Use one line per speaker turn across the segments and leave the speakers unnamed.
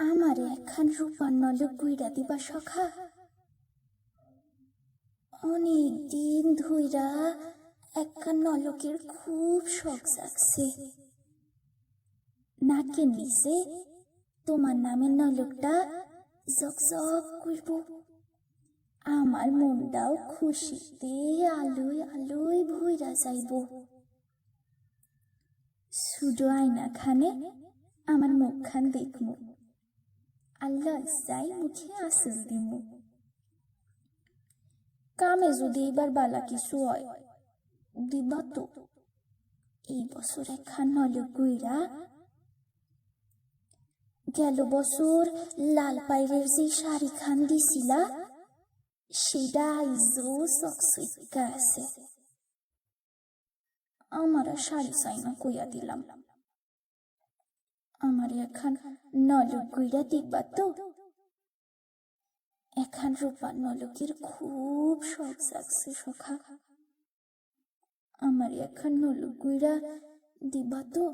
আমারে একখান রূপার নলক গুইড়া দিবা সখা। অনেক দিন ধইরা একখান নলকের খুব শখ জাগছে। নাকের নিচে তোমার নামের নলকটা জকজক করব। আমার মনটাও খুশিতে আলোয় আলোয় ভইরা যাইব। শুধু আয়না খানে আমার মুখখান দেখমু, আল্লাহ যাই মুখে আসল দিমু। কামে যদি এবার বালা কিছু হয় দিবা তো? এই বছর একখান নলক গুইরা। গেল বছর লাল পাইরের যে শাড়ি খান দিছিলা সেটা আইজও চকচকা আছে। আমার আর শাড়ি চাই না কইয়া দিলাম। আমার একখান নলক গুইরা দিবা তো? একখান রূপার নলকের খুব শখ জাগছে সখা। আমার একখান নলক গুইরা দিবা তো?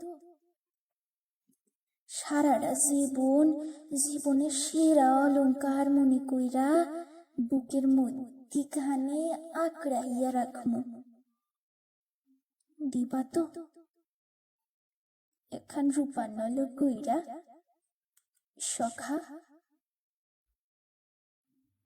সারাটা জীবনের সেরা অলংকার মনে কইরা বুকের মধ্যিখানে আঁকড়াইয়া রাখমু। দিবা তো একখান রূপার নলক গুইরা সখা?